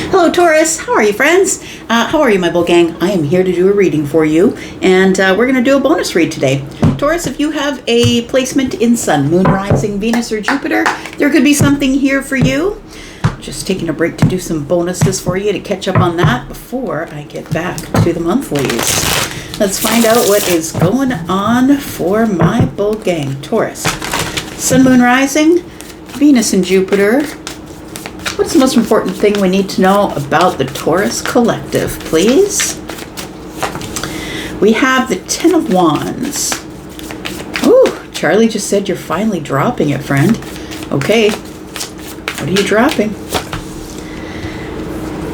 Hello, Taurus. How are you, friends? How are you, my bull gang? I am here to do a reading for you, and we're going to do a bonus read today. Taurus, if you have a placement in Sun, Moon, Rising, Venus, or Jupiter, there could be something here for you. Just taking a break to do some bonuses for you to catch up on that before I get back to the monthlies. Let's find out what is going on for my bull gang. Taurus, Sun, Moon, Rising, Venus, and Jupiter. What's the most important thing we need to know about the Taurus collective, please? We have the Ten of Wands. Ooh, Charlie just said you're finally dropping it, friend. Okay, what are you dropping?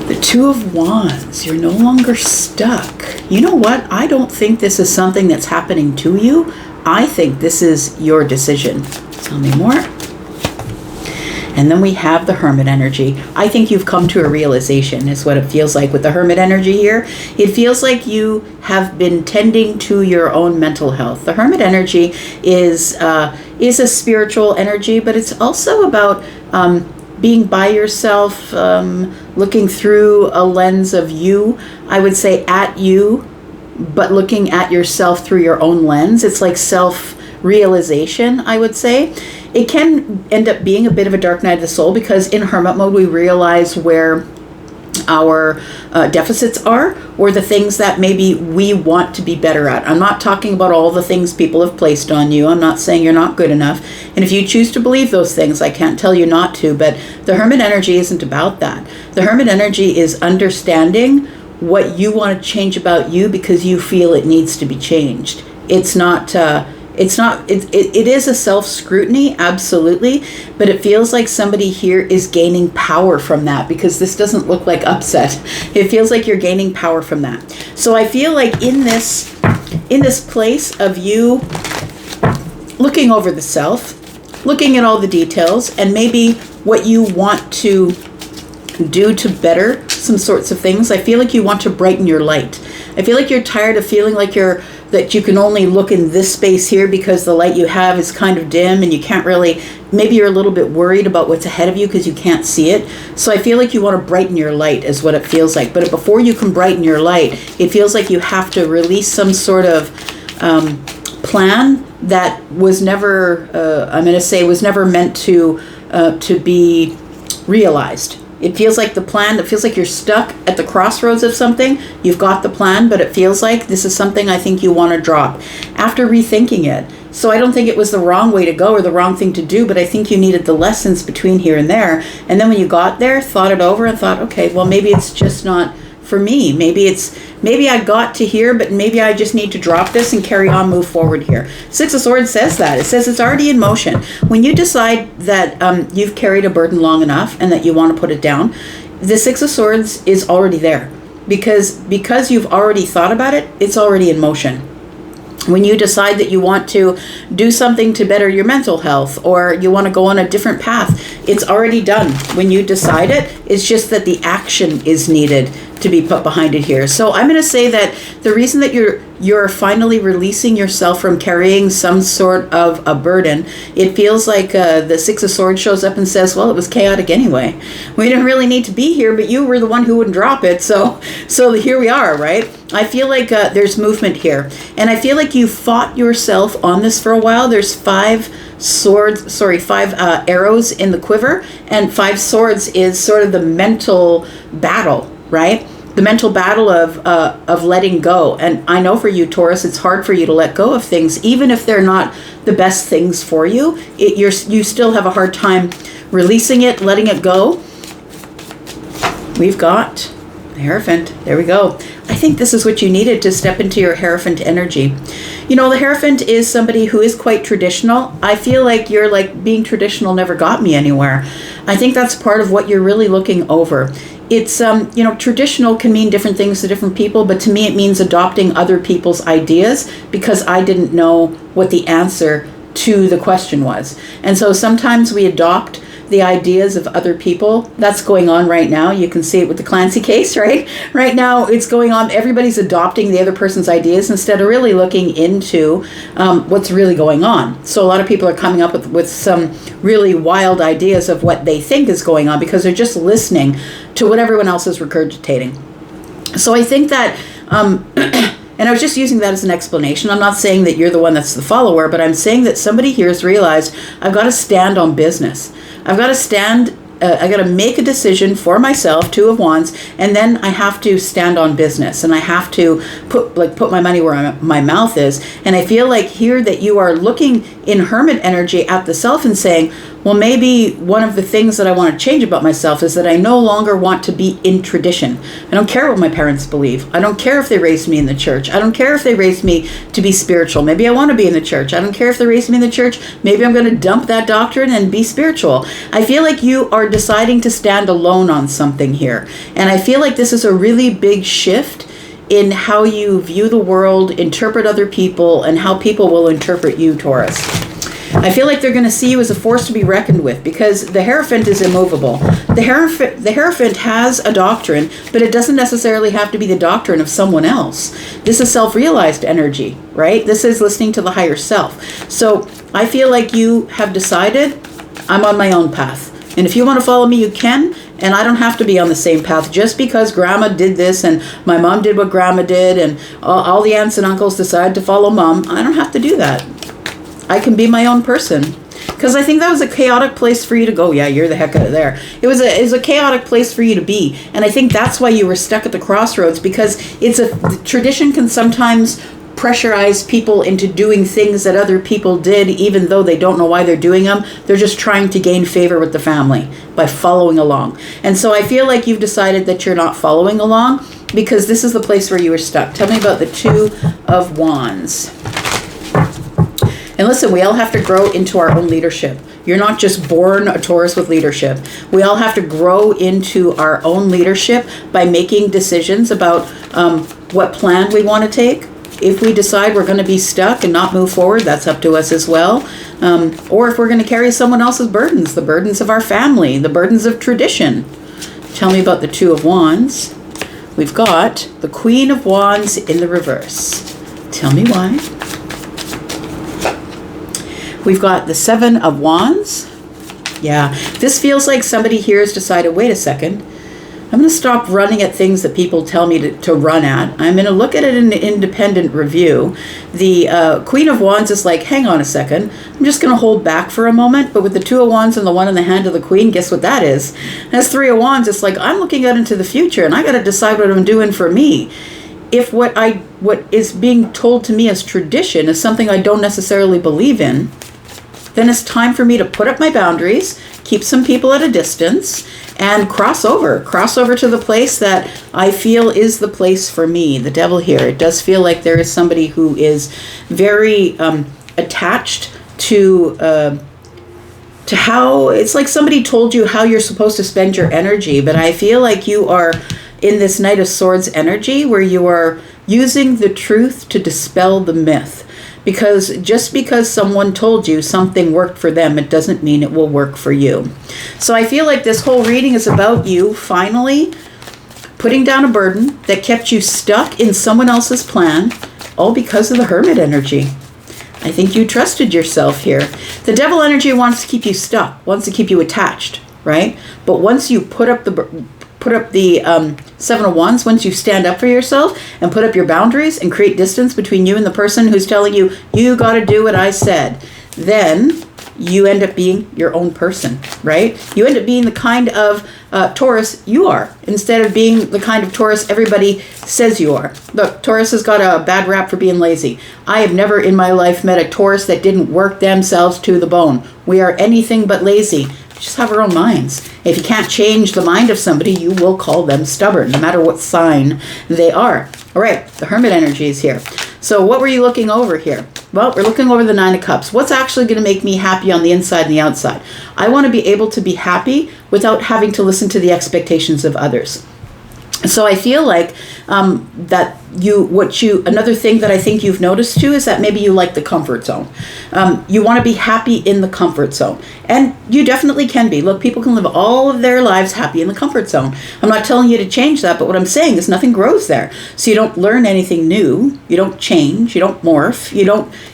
The Two of Wands. You're no longer stuck. You know what? I don't think this is something that's happening to you. I think this is your decision. Tell me more. And then we have the Hermit energy. I think you've come to a realization is what it feels like with the Hermit energy here. It feels like you have been tending to your own mental health. The Hermit energy is a spiritual energy, but it's also about being by yourself, looking through a lens of you. I would say at you, but looking at yourself through your own lens. It's like self-realization, I would say. It can end up being a bit of a dark night of the soul because in hermit mode we realize where our deficits are or the things that maybe we want to be better at. I'm not talking about all the things people have placed on you. I'm not saying you're not good enough. And if you choose to believe those things, I can't tell you not to. But the Hermit energy isn't about that. The Hermit energy is understanding what you want to change about you because you feel it needs to be changed. It is a self-scrutiny, absolutely, but it feels like somebody here is gaining power from that because this doesn't look like upset. It feels like you're gaining power from that. So I feel like in this place of you looking over the self, looking at all the details, and maybe what you want to do to better some sorts of things, I feel like you want to brighten your light. I feel like you're tired of feeling like that you can only look in this space here because the light you have is kind of dim and you can't really, maybe you're a little bit worried about what's ahead of you because you can't see it. So I feel like you want to brighten your light is what it feels like. But before you can brighten your light, it feels like you have to release some sort of plan that was never, was never meant to be realized. It feels like it feels like you're stuck at the crossroads of something. You've got the plan, but it feels like this is something I think you want to drop after rethinking it. So I don't think it was the wrong way to go or the wrong thing to do, but I think you needed the lessons between here and there. And then when you got there, thought it over and thought, okay, well, maybe it's just not for me. Maybe I got to here, but maybe I just need to drop this and carry on, move forward here. Six of Swords says that. It says it's already in motion. When you decide that you've carried a burden long enough and that you want to put it down, the Six of Swords is already there. Because you've already thought about it, it's already in motion. When you decide that you want to do something to better your mental health or you want to go on a different path, it's already done. When you decide it, it's just that the action is needed to be put behind it here. So I'm going to say that the reason that you're finally releasing yourself from carrying some sort of a burden, it feels like the Six of Swords shows up and says, well, it was chaotic anyway. We didn't really need to be here, but you were the one who wouldn't drop it. So here we are, right? I feel like there's movement here. And I feel like you fought yourself on this for a while. There's five arrows in the quiver, and 5 swords is sort of the mental battle, right? The mental battle of letting go. And I know for you, Taurus, it's hard for you to let go of things, even if they're not the best things for you. You still have a hard time releasing it, letting it go. We've got the Hierophant. There we go. I think this is what you needed to step into your Hierophant energy. You know, the Hierophant is somebody who is quite traditional. I feel like you're like, being traditional never got me anywhere. I think that's part of what you're really looking over. It's, traditional can mean different things to different people, but to me it means adopting other people's ideas because I didn't know what the answer to the question was. And so sometimes we adopt the ideas of other people. That's going on right now. You can see it with the Clancy case, right? Right now it's going on. Everybody's adopting the other person's ideas instead of really looking into what's really going on. So a lot of people are coming up with some really wild ideas of what they think is going on because they're just listening to what everyone else is regurgitating. So I think that, and I was just using that as an explanation. I'm not saying that you're the one that's the follower, but I'm saying that somebody here has realized I've got to stand on business. I've got to stand, I got to make a decision for myself, Two of Wands, and then I have to stand on business, and I have to put my money where my mouth is. And I feel like here that you are looking in Hermit energy at the self and saying, well, maybe one of the things that I want to change about myself is that I no longer want to be in tradition. I don't care what my parents believe. I don't care if they raised me in the church. I don't care if they raised me to be spiritual. Maybe I want to be in the church. I don't care if they raised me in the church. Maybe I'm going to dump that doctrine and be spiritual. I feel like you are deciding to stand alone on something here. And I feel like this is a really big shift in how you view the world, interpret other people, and how people will interpret you, Taurus. I feel like they're going to see you as a force to be reckoned with, because the Hierophant is immovable. The Hierophant has a doctrine, but it doesn't necessarily have to be the doctrine of someone else. This is self-realized energy, right? This is listening to the higher self. So I feel like you have decided, I'm on my own path. And if you want to follow me, you can. And I don't have to be on the same path just because grandma did this and my mom did what grandma did and all the aunts and uncles decide to follow mom. I don't have to do that. I can be my own person. Because I think that was a chaotic place for you to go. Yeah, you're the heck out of there. It was a chaotic place for you to be. And I think that's why you were stuck at the crossroads, because tradition can sometimes pressurize people into doing things that other people did, even though they don't know why they're doing them. They're just trying to gain favor with the family by following along. And so I feel like you've decided that you're not following along, because this is the place where you were stuck. Tell me about the Two of Wands. And listen, we all have to grow into our own leadership. You're not just born a Taurus with leadership. We all have to grow into our own leadership by making decisions about what plan we want to take. If we decide we're going to be stuck and not move forward, that's up to us as well. Or if we're going to carry someone else's burdens, the burdens of our family, the burdens of tradition. Tell me about the Two of Wands. We've got the Queen of Wands in the reverse. Tell me why. We've got the Seven of Wands. Yeah, this feels like somebody here has decided, wait a second, I'm going to stop running at things that people tell me to run at. I'm going to look at it in an independent review. The Queen of Wands is like, hang on a second, I'm just going to hold back for a moment. But with the Two of Wands and the one in the hand of the Queen, guess what that is? That's Three of Wands. It's like, I'm looking out into the future and I got to decide what I'm doing for me. If what is being told to me as tradition is something I don't necessarily believe in, then it's time for me to put up my boundaries, keep some people at a distance, and cross over to the place that I feel is the place for me. The Devil here, it does feel like there is somebody who is very attached to how, it's like somebody told you how you're supposed to spend your energy, but I feel like you are in this Knight of Swords energy where you are using the truth to dispel the myth. Because just because someone told you something worked for them, it doesn't mean it will work for you. So I feel like this whole reading is about you finally putting down a burden that kept you stuck in someone else's plan, all because of the Hermit energy. I think you trusted yourself here. The Devil energy wants to keep you stuck, wants to keep you attached, right? But once you put up the Seven of Wands, once you stand up for yourself and put up your boundaries and create distance between you and the person who's telling you, you got to do what I said, then you end up being your own person, right? You end up being the kind of Taurus you are, instead of being the kind of Taurus everybody says you are. Look, Taurus has got a bad rap for being lazy. I have never in my life met a Taurus that didn't work themselves to the bone. We are anything but lazy. Just have our own minds. If you can't change the mind of somebody, you will call them stubborn, no matter what sign they are. All right, the Hermit energy is here. So what were you looking over here? Well, we're looking over the Nine of Cups. What's actually going to make me happy on the inside and the outside? I want to be able to be happy without having to listen to the expectations of others. So I feel like another thing that I think you've noticed too is that maybe you like the comfort zone. You want to be happy in the comfort zone. And you definitely can be. Look, people can live all of their lives happy in the comfort zone. I'm not telling you to change that, but what I'm saying is nothing grows there. So you don't learn anything new. You don't change. You don't morph.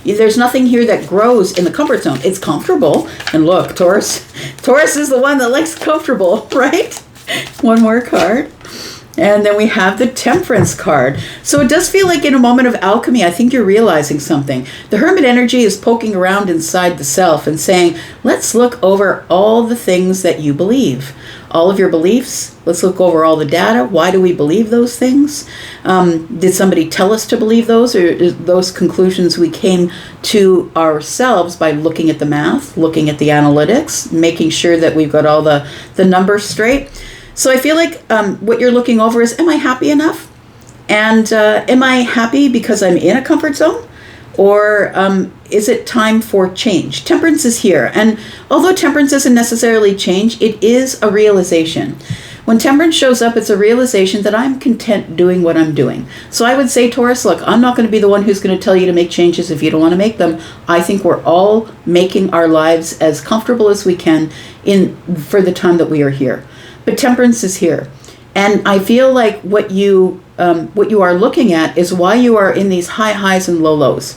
There's nothing here that grows in the comfort zone. It's comfortable. And look, Taurus is the one that likes comfortable, right? One more card. And then we have the Temperance card. So it does feel like in a moment of alchemy, I think you're realizing something. The Hermit energy is poking around inside the self and saying, let's look over all the things that you believe. All of your beliefs. Let's look over all the data. Why do we believe those things? Did somebody tell us to believe those, or is those conclusions we came to ourselves by looking at the math, looking at the analytics, making sure that we've got all the numbers straight? So I feel like what you're looking over is, am I happy enough? And am I happy because I'm in a comfort zone? Or is it time for change? Temperance is here. And although temperance isn't necessarily change, it is a realization. When temperance shows up, it's a realization that I'm content doing what I'm doing. So I would say, Taurus, look, I'm not going to be the one who's going to tell you to make changes if you don't want to make them. I think we're all making our lives as comfortable as we can for the time that we are here. But temperance is here. And I feel like what you are looking at is why you are in these high highs and low lows.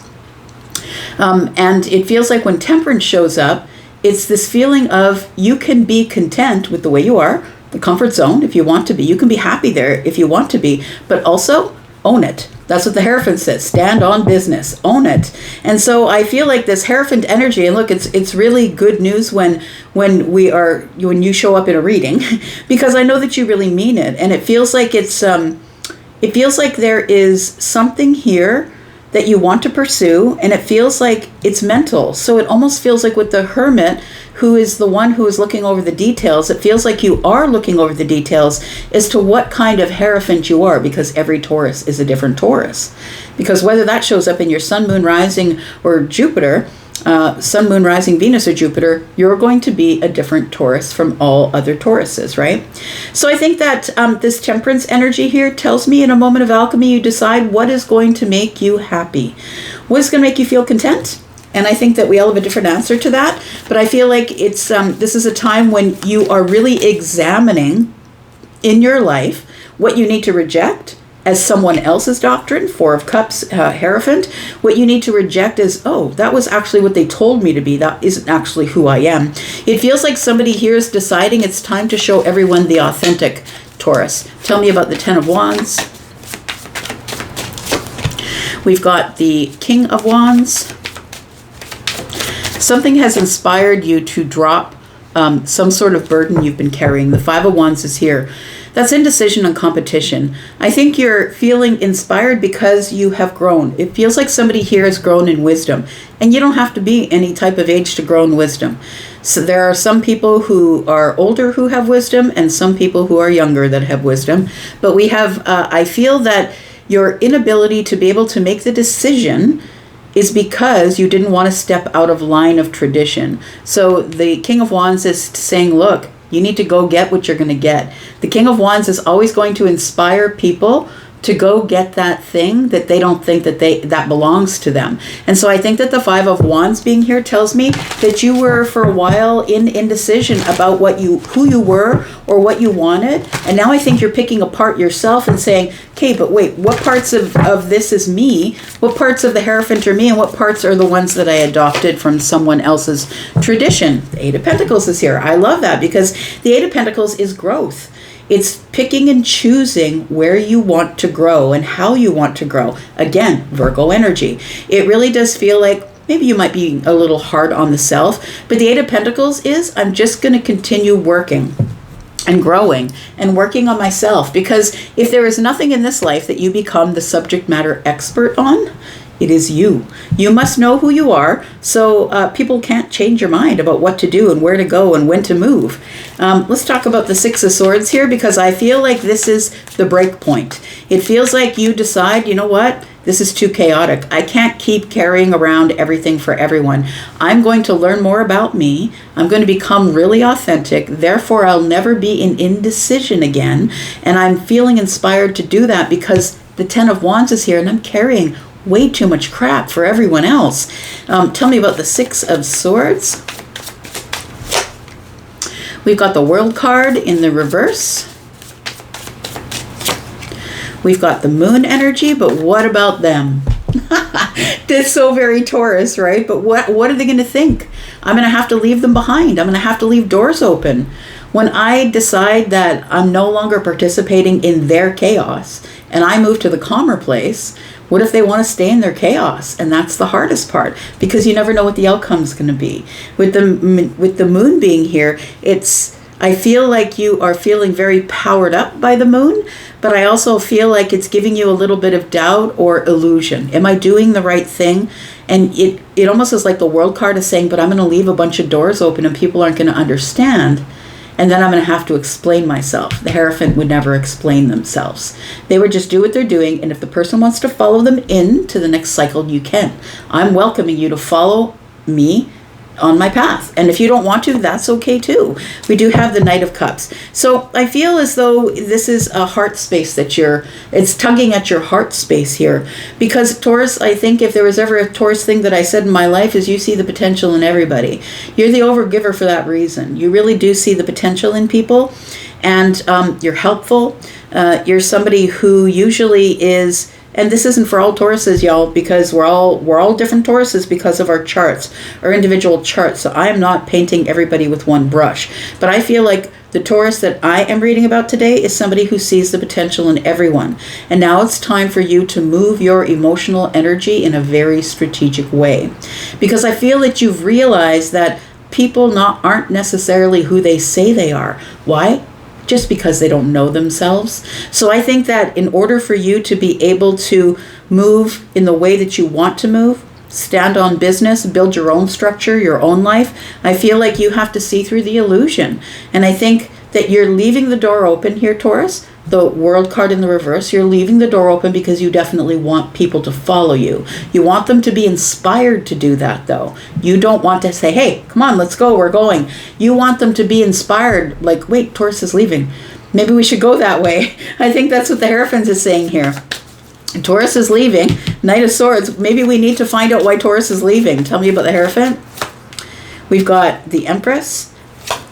And it feels like when temperance shows up, it's this feeling of you can be content with the way you are, the comfort zone if you want to be. You can be happy there if you want to be, but also own it. That's what the Hierophant says. Stand on business. Own it. And so I feel like this Hierophant energy, and look, it's really good news when you show up in a reading, because I know that you really mean it. And it feels like it feels like there is something here that you want to pursue, and it feels like it's mental. So it almost feels like with the Hermit, who is the one who is looking over the details, it feels like you are looking over the details as to what kind of Hierophant you are, because every Taurus is a different Taurus. Because whether that shows up in your Sun, Moon, Rising, or Jupiter, Sun, Moon, Rising, Venus, or Jupiter, you're going to be a different Taurus from all other Tauruses, right? So I think that this Temperance energy here tells me in a moment of alchemy, you decide what is going to make you happy. What is going to make you feel content? And I think that we all have a different answer to that. But I feel like it's this is a time when you are really examining in your life what you need to reject as someone else's doctrine, Four of Cups, Hierophant. What you need to reject is, oh, that was actually what they told me to be. That isn't actually who I am. It feels like somebody here is deciding it's time to show everyone the authentic Taurus. Tell me about the Ten of Wands. We've got the King of Wands. Something has inspired you to drop some sort of burden you've been carrying. The Five of Wands is here. That's indecision and competition. I think you're feeling inspired because you have grown. It feels like somebody here has grown in wisdom. And you don't have to be any type of age to grow in wisdom. So there are some people who are older who have wisdom, and some people who are younger that have wisdom. But we have, I feel that your inability to be able to make the decision is because you didn't want to step out of line of tradition. So the King of Wands is saying, look, you need to go get what you're going to get. The King of Wands is always going to inspire people to go get that thing that they don't think that belongs to them. And so I think that the Five of Wands being here tells me that you were for a while in indecision about who you were or what you wanted. And now I think you're picking apart yourself and saying, okay, but wait, what parts of this is me? What parts of the Hierophant are me, and what parts are the ones that I adopted from someone else's tradition? The Eight of Pentacles is here. I love that, because the Eight of Pentacles is growth. It's picking and choosing where you want to grow and how you want to grow. Again, Virgo energy. It really does feel like maybe you might be a little hard on the self, but the Eight of Pentacles is, I'm just going to continue working and growing and working on myself, because if there is nothing in this life that you become the subject matter expert on, it is you. You must know who you are, so people can't change your mind about what to do and where to go and when to move. Let's talk about the Six of Swords here, because I feel like this is the break point. It feels like you decide, you know what? This is too chaotic. I can't keep carrying around everything for everyone. I'm going to learn more about me. I'm going to become really authentic. Therefore, I'll never be in indecision again. And I'm feeling inspired to do that because the Ten of Wands is here, and I'm carrying way too much crap for everyone else. Tell me about the Six of Swords. We've got the World card in the reverse. We've got the Moon energy, but what about them? That's so very Taurus, right? But what are they going to think? I'm going to have to leave them behind. I'm going to have to leave doors open. When I decide that I'm no longer participating in their chaos and I move to the calmer place, what if they want to stay in their chaos? And that's the hardest part, because you never know what the outcome is going to be. With the moon being here, I feel like you are feeling very powered up by the moon, but I also feel like it's giving you a little bit of doubt or illusion. Am I doing the right thing? And it almost is like the World card is saying, but I'm going to leave a bunch of doors open and people aren't going to understand. And then I'm going to have to explain myself. The Hierophant would never explain themselves. They would just do what they're doing. And if the person wants to follow them into the next cycle, you can. I'm welcoming you to follow me on my path. And if you don't want to, that's okay too. We do have the Knight of Cups. So I feel as though this is a heart space it's tugging at your heart space here. Because Taurus, I think if there was ever a Taurus thing that I said in my life is you see the potential in everybody. You're the overgiver for that reason. You really do see the potential in people, and you're helpful. You're somebody who usually is. And this isn't for all Tauruses, y'all, because we're all different Tauruses because of our charts, our individual charts. So I am not painting everybody with one brush. But I feel like the Taurus that I am reading about today is somebody who sees the potential in everyone. And now it's time for you to move your emotional energy in a very strategic way. Because I feel that you've realized that people aren't necessarily who they say they are. Why? Just because they don't know themselves. So I think that in order for you to be able to move in the way that you want to move, stand on business, build your own structure, your own life, I feel like you have to see through the illusion. And I think that you're leaving the door open here, Taurus. The World card in the reverse, you're leaving the door open because you definitely want people to follow you. You want them to be inspired to do that, though. You don't want to say, hey, come on, let's go, we're going. You want them to be inspired, like, wait, Taurus is leaving. Maybe we should go that way. I think that's what the Hierophant is saying here. Taurus is leaving. Knight of Swords, maybe we need to find out why Taurus is leaving. Tell me about the Hierophant. We've got the Empress,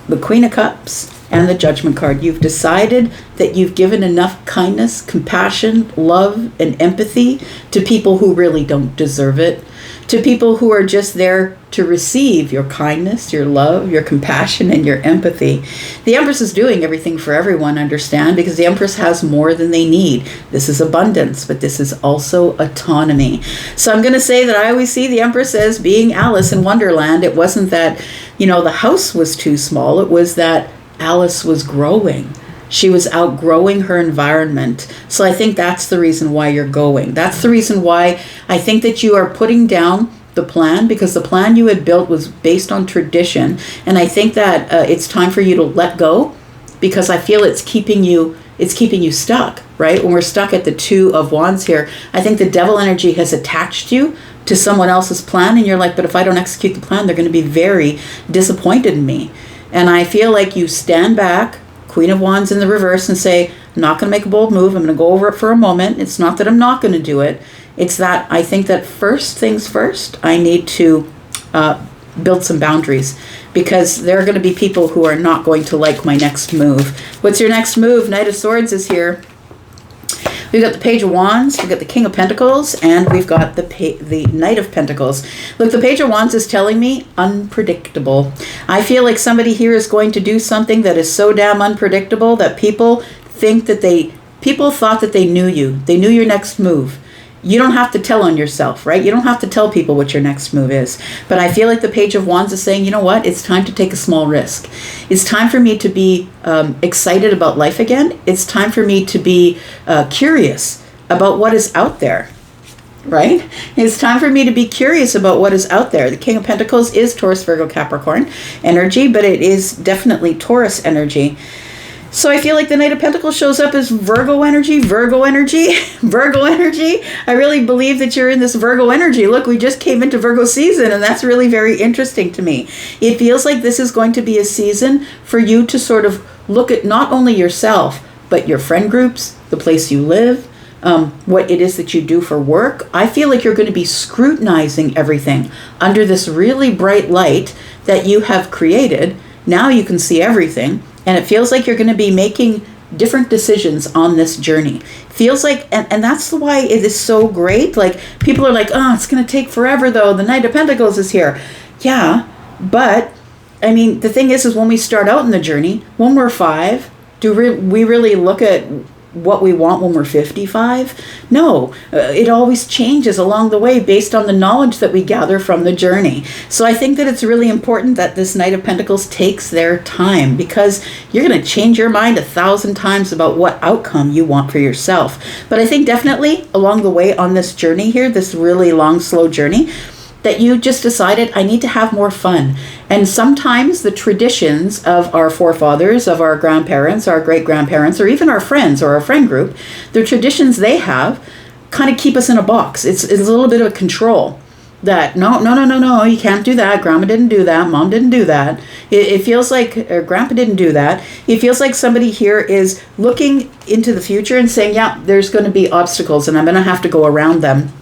the Queen of Cups, and the Judgment card. You've decided that you've given enough kindness, compassion, love, and empathy to people who really don't deserve it, to people who are just there to receive your kindness, your love, your compassion, and your empathy. The Empress is doing everything for everyone, understand, because the Empress has more than they need. This is abundance, but this is also autonomy. So I'm going to say that I always see the Empress as being Alice in Wonderland. It wasn't that, the house was too small. It was that Alice was growing. She was outgrowing her environment. So I think that's the reason why you're going. That's the reason why I think that you are putting down the plan, because the plan you had built was based on tradition. And I think that it's time for you to let go, because I feel it's keeping you stuck, right? When we're stuck at the Two of Wands here, I think the devil energy has attached you to someone else's plan. And you're like, but if I don't execute the plan, they're going to be very disappointed in me. And I feel like you stand back, Queen of Wands in the reverse, and say, I'm not going to make a bold move. I'm going to go over it for a moment. It's not that I'm not going to do it. It's that I think that first things first, I need to build some boundaries, because there are going to be people who are not going to like my next move. What's your next move? Knight of Swords is here. We've got the Page of Wands, we've got the King of Pentacles, and we've got the Knight of Pentacles. Look, the Page of Wands is telling me unpredictable. I feel like somebody here is going to do something that is so damn unpredictable that people thought that they knew you. They knew your next move. You don't have to tell on yourself, right? You don't have to tell people what your next move is. But I feel like the Page of Wands is saying, you know what? It's time to take a small risk. It's time for me to be excited about life again. It's time for me to be curious about what is out there, right? It's time for me to be curious about what is out there. The King of Pentacles is Taurus, Virgo, Capricorn energy, but it is definitely Taurus energy. So I feel like the Knight of Pentacles shows up as Virgo energy, Virgo energy, Virgo energy. I really believe that you're in this Virgo energy. Look, we just came into Virgo season, and that's really very interesting to me. It feels like this is going to be a season for you to sort of look at not only yourself, but your friend groups, the place you live, what it is that you do for work. I feel like you're going to be scrutinizing everything under this really bright light that you have created. Now you can see everything. And it feels like you're going to be making different decisions on this journey. Feels like, and that's why it is so great. Like, people are like, oh, it's going to take forever though. The Knight of Pentacles is here. Yeah, but I mean, the thing is when we start out in the journey, when we're 5, we really look at what we want when we're 55? No, it always changes along the way based on the knowledge that we gather from the journey. So I think that it's really important that this Knight of Pentacles takes their time, because you're going to change your mind 1,000 times about what outcome you want for yourself. But I think definitely along the way on this journey here, this really long, slow journey, that you just decided, I need to have more fun. And sometimes the traditions of our forefathers, of our grandparents, our great-grandparents, or even our friends or our friend group, the traditions they have kind of keep us in a box. It's a little bit of a control. That, no, you can't do that. Grandma didn't do that. Mom didn't do that. It feels like Grandpa didn't do that. It feels like somebody here is looking into the future and saying, yeah, there's going to be obstacles and I'm going to have to go around them.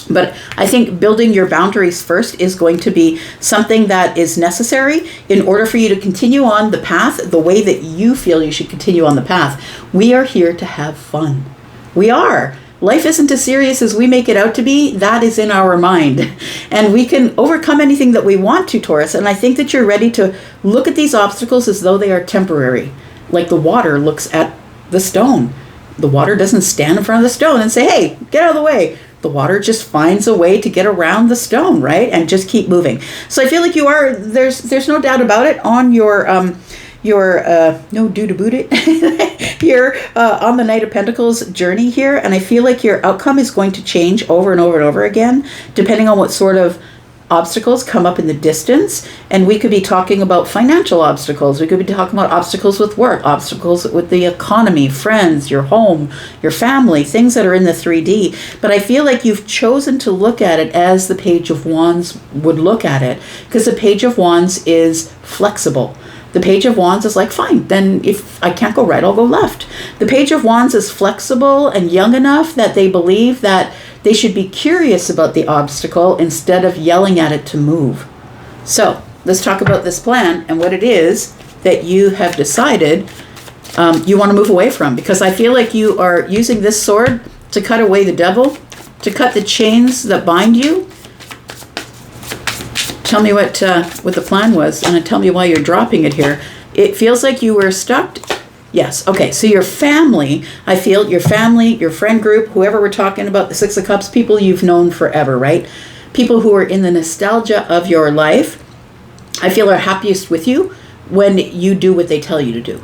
But I think building your boundaries first is going to be something that is necessary in order for you to continue on the path the way that you feel you should continue on the path. We are here to have fun. We are. Life isn't as serious as we make it out to be. That is in our mind. And we can overcome anything that we want to, Taurus. And I think that you're ready to look at these obstacles as though they are temporary. Like the water looks at the stone. The water doesn't stand in front of the stone and say, hey, get out of the way. The water just finds a way to get around the stone, right? And just keep moving. So I feel like you are, there's no doubt about it, on your no do to boot it, you're on the Knight of Pentacles journey here. And I feel like your outcome is going to change over and over and over again, depending on what sort of obstacles come up in the distance. And we could be talking about financial obstacles. We could be talking about obstacles with work, obstacles with the economy, friends, your home, your family, things that are in the 3D. But I feel like you've chosen to look at it as the Page of Wands would look at it, because the Page of Wands is flexible. The Page of Wands is like, fine, then if I can't go right, I'll go left. The Page of Wands is flexible and young enough that they believe that they should be curious about the obstacle instead of yelling at it to move. So let's talk about this plan and what it is that you have decided you want to move away from. Because I feel like you are using this sword to cut away the devil, to cut the chains that bind you. Tell me what the plan was, and tell me why you're dropping it here. It feels like you were stuck. Yes. Okay. So your family, I feel your family, your friend group, whoever we're talking about, the Six of Cups, people you've known forever, right? People who are in the nostalgia of your life, I feel are happiest with you when you do what they tell you to do,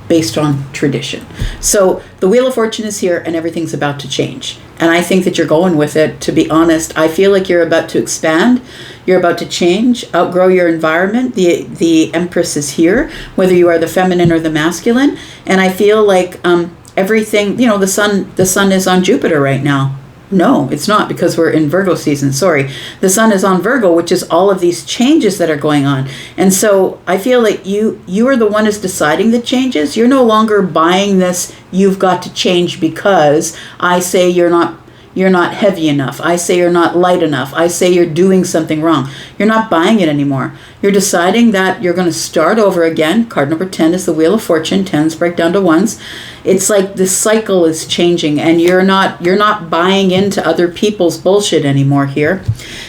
based on tradition. So the Wheel of Fortune is here and everything's about to change. And I think that you're going with it, to be honest. I feel like you're about to expand. You're about to change, outgrow your environment. The Empress is here, whether you are the feminine or the masculine. And I feel like everything, the sun is on Jupiter right now. No, it's not, because we're in Virgo season. Sorry. The sun is on Virgo, which is all of these changes that are going on. And so I feel like you are the one who's deciding the changes. You're no longer buying this, you've got to change because I say you're not heavy enough. I say you're not light enough. I say you're doing something wrong. You're not buying it anymore. You're deciding that you're going to start over again. Card number 10 is the Wheel of Fortune. 10s break down to 1s. It's like the cycle is changing, and you're not buying into other people's bullshit anymore here.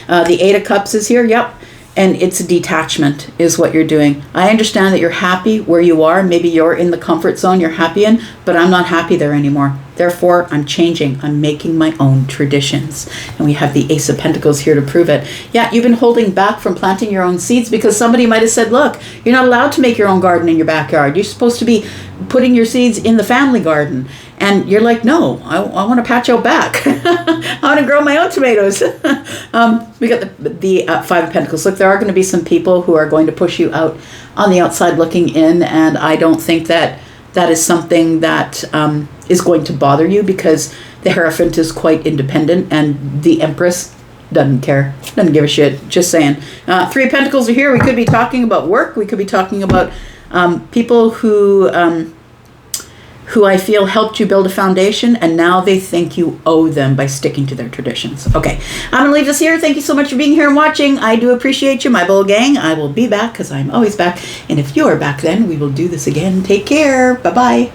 The 8 of Cups is here. Yep. And it's a detachment is what you're doing. I understand that you're happy where you are. Maybe you're in the comfort zone you're happy in, but I'm not happy there anymore. Therefore, I'm changing. I'm making my own traditions. And we have the Ace of Pentacles here to prove it. Yeah, you've been holding back from planting your own seeds because somebody might have said, look, you're not allowed to make your own garden in your backyard. You're supposed to be putting your seeds in the family garden. And you're like, no, I want to patch out back. I want to grow my own tomatoes. We got the 5 of Pentacles. Look, there are going to be some people who are going to push you out on the outside looking in. And I don't think that is something that is going to bother you, because the Hierophant is quite independent and the Empress doesn't care. Doesn't give a shit. Just saying. 3 of Pentacles are here. We could be talking about work. We could be talking about people who I feel helped you build a foundation, and now they think you owe them by sticking to their traditions. Okay, I'm going to leave this here. Thank you so much for being here and watching. I do appreciate you, my bull gang. I will be back, because I'm always back. And if you're back then, we will do this again. Take care. Bye-bye.